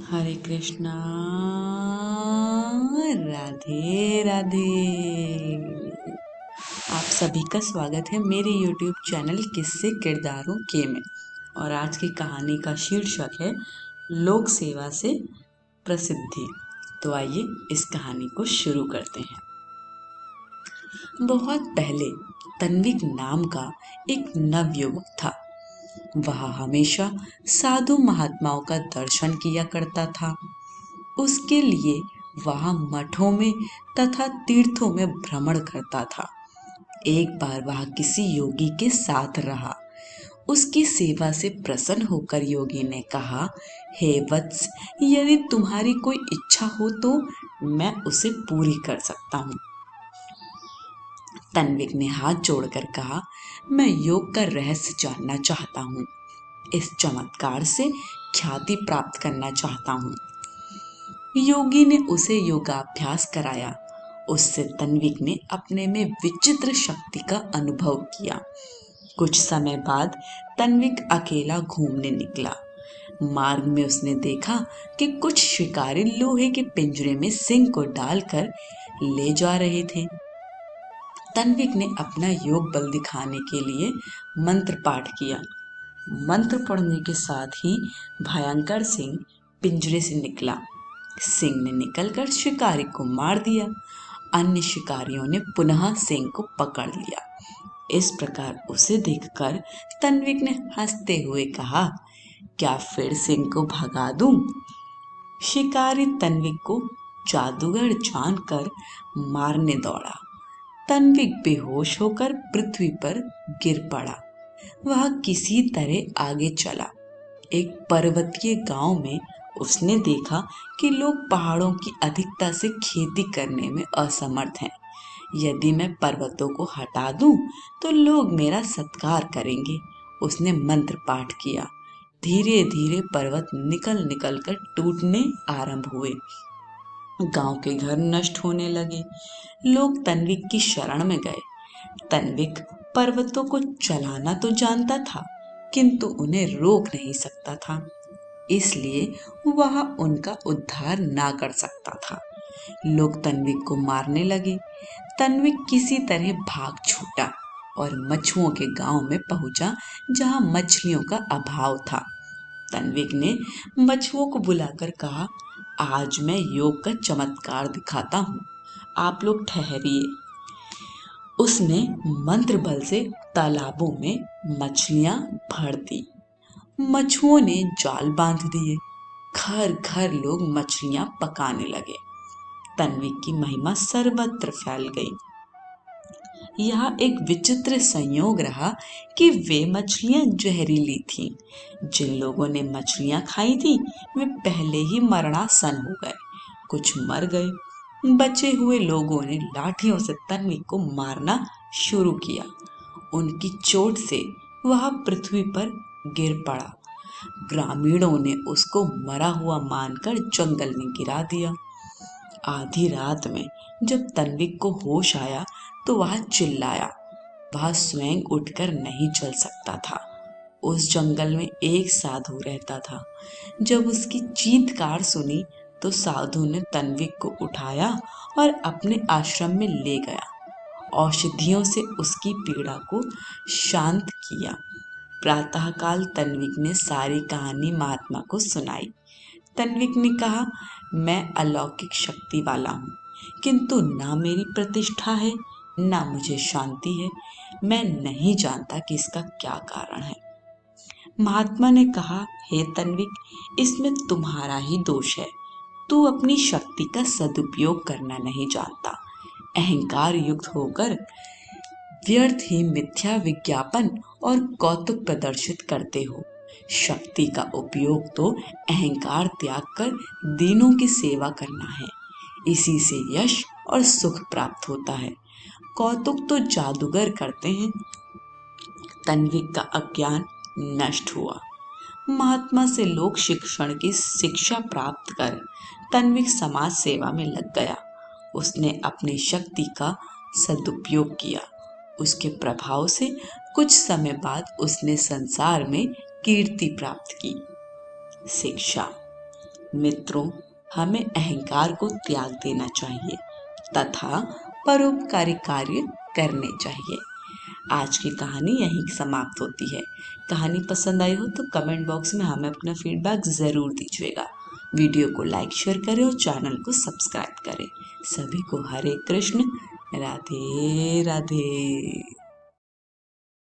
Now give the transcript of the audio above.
हरे कृष्णा। राधे राधे। आप सभी का स्वागत है मेरे YouTube चैनल किस्से किरदारों के में। और आज की कहानी का शीर्षक है लोक सेवा से प्रसिद्धि। तो आइए इस कहानी को शुरू करते हैं। बहुत पहले तन्विक नाम का एक नवयुवक था। वह हमेशा साधु महात्माओं का दर्शन किया करता था। उसके लिए वह मठों में तथा तीर्थों में भ्रमण करता था। एक बार वह किसी योगी के साथ रहा। उसकी सेवा से प्रसन्न होकर योगी ने कहा, हे वत्स, यदि तुम्हारी कोई इच्छा हो तो मैं उसे पूरी कर सकता हूँ। तन्विक ने हाथ जोड़कर कहा, मैं योग का रहस्य जानना चाहता हूँ। इस चमत्कार से ख्याति प्राप्त करना चाहता हूँ। योगी ने उसे योगाभ्यास कराया। उससे तन्विक ने अपने में विचित्र शक्ति का अनुभव किया। कुछ समय बाद तन्विक अकेला घूमने निकला। मार्ग में उसने देखा कि कुछ शिकारी लोहे के पिंजरे में सिंह को डालकर ले जा रहे थे। तन्विक ने अपना योग बल दिखाने के लिए मंत्र पाठ किया। मंत्र पढ़ने के साथ ही भयंकर सिंह पिंजरे से निकला। सिंह ने निकलकर शिकारी को मार दिया। अन्य शिकारियों ने पुनः सिंह को पकड़ लिया। इस प्रकार उसे देखकर तन्विक ने हंसते हुए कहा, क्या फिर सिंह को भगा दूं? शिकारी तन्विक को जादूगर जानकर मारने दौड़ा। तन्विक बेहोश होकर पृथ्वी पर गिर पड़ा। वह किसी तरह आगे चला। एक पर्वतीय गांव में उसने देखा कि लोग पहाड़ों की अधिकता से खेती करने में असमर्थ हैं। यदि मैं पर्वतों को हटा दूं तो लोग मेरा सत्कार करेंगे। उसने मंत्र पाठ किया। धीरे धीरे पर्वत निकल निकल कर टूटने आरंभ हुए। गांव के घर नष्ट होने लगे। लोग तन्विक की शरण में गए। तन्विक पर्वतों को चलाना तो जानता था, किंतु उन्हें रोक नहीं सकता था। इसलिए वह उनका उद्धार ना कर सकता था। लोग तन्विक को मारने लगे। तन्विक किसी तरह भाग छूटा और मछुओं के गांव में पहुंचा, जहां मछलियों का अभाव था। तन्विक ने मछुओं को बुलाकर कहा, आज मैं योग का चमत्कार दिखाता हूँ, आप लोग ठहरिए। उसने मंत्र बल से तालाबों में मछलियां भर दी। मछुओं ने जाल बांध दिए। घर घर लोग मछलियां पकाने लगे। तन्विक की महिमा सर्वत्र फैल गई। यह एक विचित्र संयोग रहा कि वे मछलियां जहरीली थीं। जिन लोगों ने मछलियां खाई थी वे पहले ही मरणासन हो गए। कुछ मर गए। बचे हुए लोगों ने लाठियों से तन्विक को मारना शुरू किया। उनकी चोट से वह पृथ्वी पर गिर पड़ा। ग्रामीणों ने उसको मरा हुआ मानकर जंगल में गिरा दिया। आधी रात में जब तन्विक को होश आया तो वह चिल्लाया। वह स्वयं उठकर नहीं चल सकता था। उस जंगल में एक साधु रहता था। जब उसकी चीत्कार सुनी तो साधु ने तन्विक को उठाया और अपने आश्रम में ले गया। औषधियों से उसकी पीड़ा को शांत किया। प्रातःकाल तन्विक ने सारी कहानी महात्मा को सुनाई। तन्विक ने कहा, मैं अलौकिक शक्ति वाला हूँ, किंतु ना मेरी प्रतिष्ठा है ना मुझे शांति है। मैं नहीं जानता कि इसका क्या कारण है। महात्मा ने कहा, हे तन्विक, इसमें तुम्हारा ही दोष है। तू अपनी शक्ति का सदुपयोग करना नहीं जानता। अहंकार युक्त होकर व्यर्थ ही मिथ्या विज्ञापन और कौतुक प्रदर्शित करते हो। शक्ति का उपयोग तो अहंकार त्याग कर दीनों की सेवा करना है। इसी से यश और सुख प्राप्त होता है। कौतुक तो जादूगर करते हैं। तन्विक का अज्ञान नष्ट हुआ। महात्मा से लोक शिक्षण की शिक्षा प्राप्त कर तन्विक समाज सेवा में लग गया। उसने अपनी शक्ति का सदुपयोग किया। उसके प्रभाव से कुछ समय बाद उसने संसार में कीर्ति प्राप्त की। शिक्षा। मित्रों, हमें अहंकार को त्याग देना चाहिए तथा परोपकारी कार्य करने चाहिए। आज की कहानी यहीं समाप्त होती है। कहानी पसंद आई हो तो कमेंट बॉक्स में हमें अपना फीडबैक ज़रूर दीजिएगा। वीडियो को लाइक शेयर करें और चैनल को सब्सक्राइब करें। सभी को हरे कृष्ण, राधे राधे।